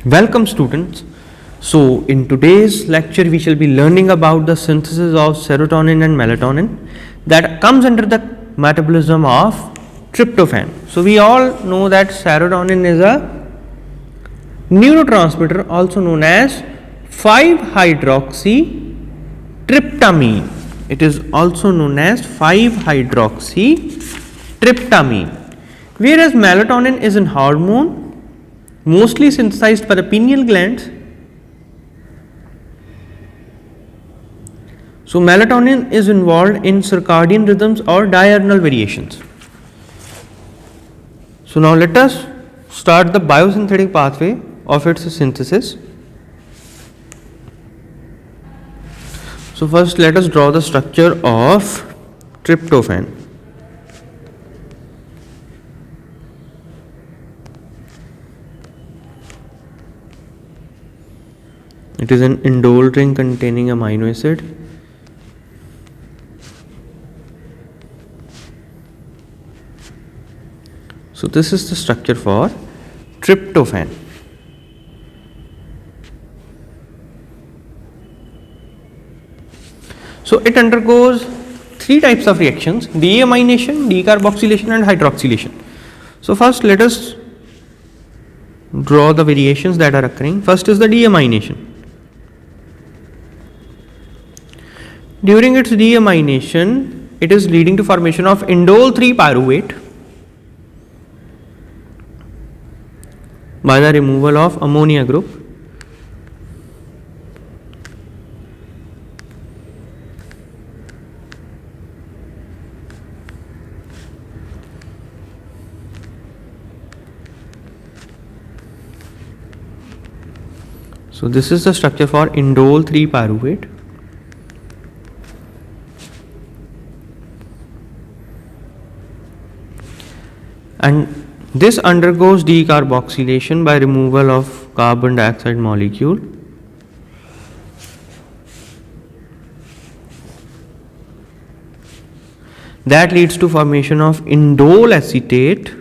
Welcome students. So in today's lecture we shall be learning about the synthesis of serotonin and melatonin that comes under the metabolism of tryptophan. So we all know that serotonin is a neurotransmitter also known as 5-hydroxytryptamine. It is also known as 5-hydroxytryptamine. Whereas melatonin is an hormone mostly synthesized by the pineal glands. So melatonin is involved in circadian rhythms or diurnal variations. So now let us start the biosynthetic pathway of its synthesis. So first let us draw the structure of tryptophan. It is an indole ring containing amino acid. So this is the structure for tryptophan. So it undergoes three types of reactions: deamination, decarboxylation and hydroxylation. So first let us draw the variations that are occurring. First is the deamination. During its deamination, it is leading to formation of indole 3-pyruvate by the removal of ammonia group. So this is the structure for indole 3-pyruvate. And this undergoes decarboxylation by removal of carbon dioxide molecule. That leads to formation of indole acetate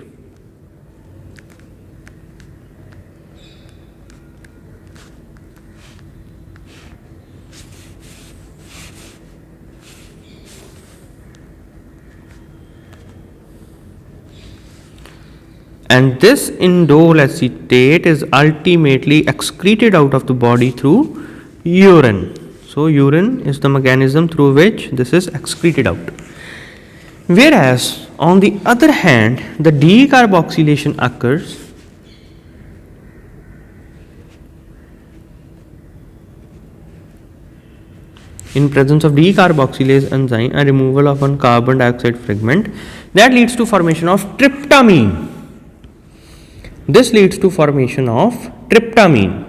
and this indole acetate is ultimately excreted out of the body through urine. So urine is the mechanism through which this is excreted out. Whereas on the other hand, the decarboxylation occurs in presence of decarboxylase enzyme and removal of one carbon dioxide fragment. That leads to formation of tryptamine. This leads to formation of tryptamine.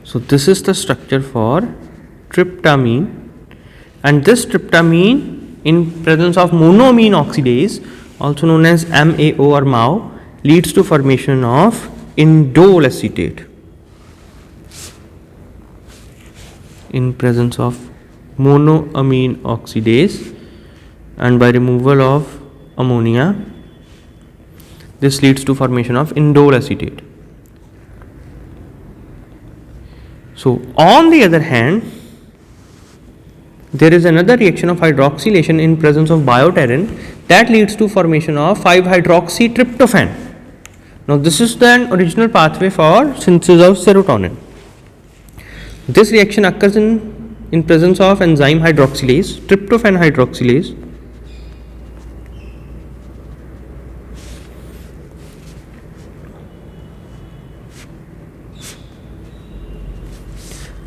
So this is the structure for tryptamine. And this tryptamine in presence of monoamine oxidase, also known as MAO or MAO, leads to formation of indole acetate. In presence of monoamine oxidase and by removal of ammonia, this leads to formation of indole acetate. So on the other hand, there is another reaction of hydroxylation in presence of bioterin that leads to formation of 5-hydroxytryptophan. Now this is the original pathway for synthesis of serotonin. This reaction occurs in presence of enzyme hydroxylase, tryptophan hydroxylase.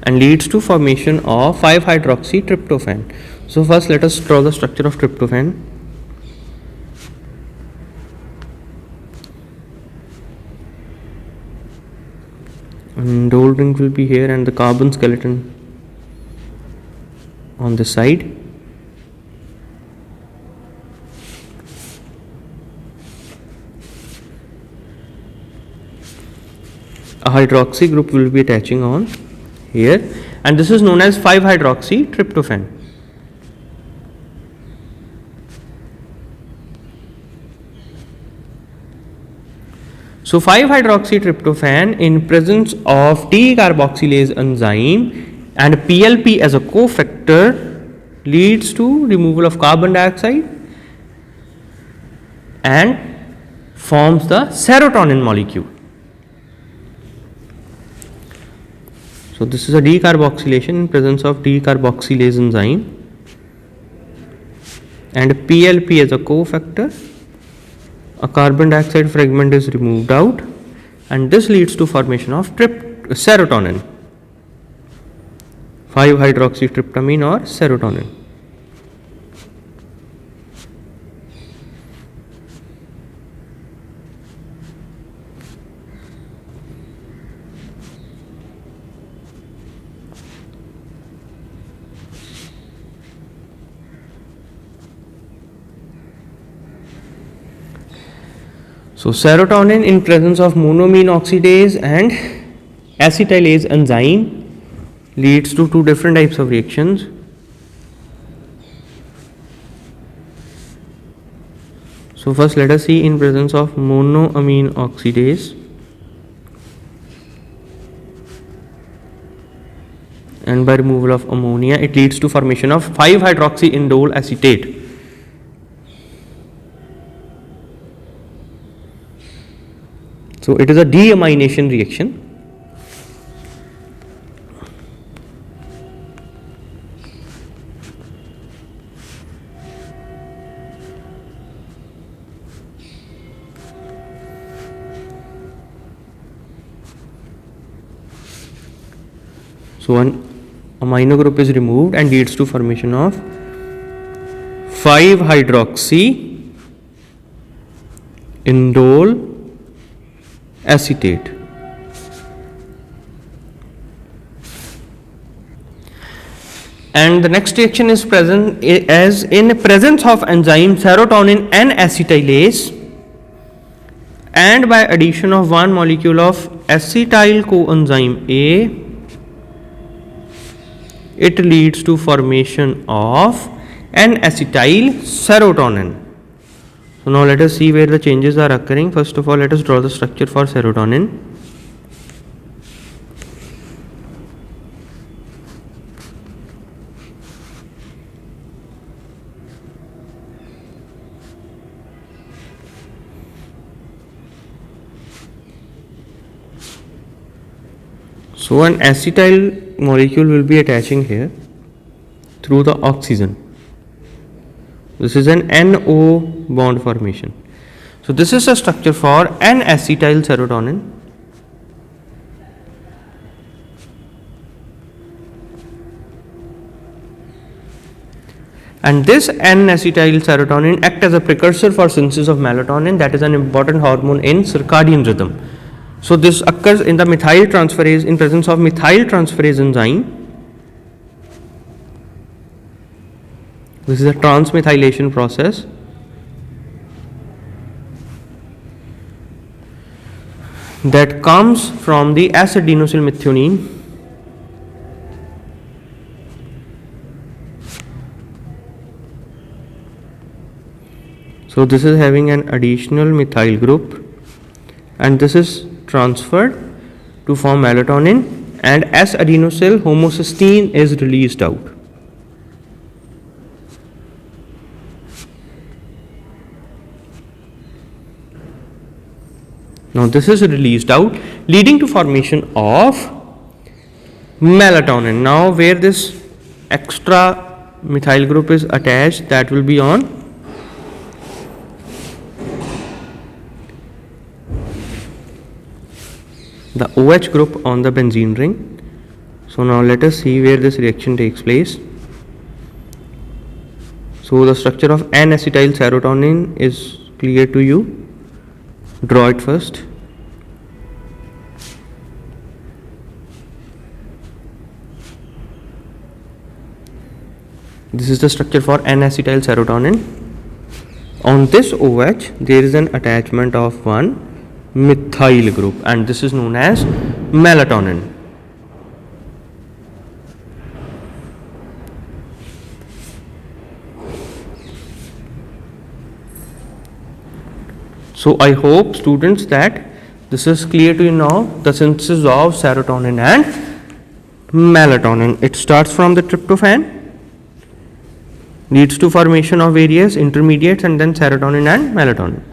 And leads to formation of 5-hydroxytryptophan. So first let us draw the structure of tryptophan. Indole ring will be here and the carbon skeleton on this side. a hydroxy group will be attaching on here, and this is known as 5-hydroxytryptophan. So 5-hydroxytryptophan in presence of decarboxylase enzyme and PLP as a cofactor leads to removal of carbon dioxide and forms the serotonin molecule. So this is a decarboxylation in presence of decarboxylase enzyme and PLP as a cofactor. A carbon dioxide fragment is removed out, and this leads to formation of serotonin, 5-hydroxytryptamine or serotonin. So serotonin in presence of monoamine oxidase and acetylase enzyme leads to two different types of reactions. So first let us see in presence of monoamine oxidase and by removal of ammonia it leads to formation of 5-hydroxyindole acetate. So it is a deamination reaction. So one amino group is removed and leads to formation of 5-hydroxyindole acetate. And the next reaction is present as in presence of enzyme serotonin and acetylase, and by addition of one molecule of acetyl coenzyme A, it leads to formation of an acetyl serotonin. So now let us see where the changes are occurring. First of all, let us draw the structure for serotonin. So an acetyl molecule will be attaching here through the oxygen. This is an NO bond formation. So this is a structure for N-acetyl serotonin. And this N-acetyl serotonin acts as a precursor for synthesis of melatonin, that is an important hormone in circadian rhythm. So this occurs in the methyl transferase in presence of methyl transferase enzyme. This is a transmethylation process. That comes from the S-adenosylmethionine. So this is having an additional methyl group, and this is transferred to form melatonin, and S-adenosyl homocysteine is released out. Now this is released out, leading to formation of melatonin. Now where this extra methyl group is attached, that will be on the OH group on the benzene ring. So now let us see where this reaction takes place. So the structure of N-acetyl serotonin is clear to you. Draw it first. This is the structure for N-acetyl serotonin. On this OH there is an attachment of one methyl group, and this is known as melatonin. So I hope students that this is clear to you now, the synthesis of serotonin and melatonin. It starts from the tryptophan, leads to formation of various intermediates, and then serotonin and melatonin.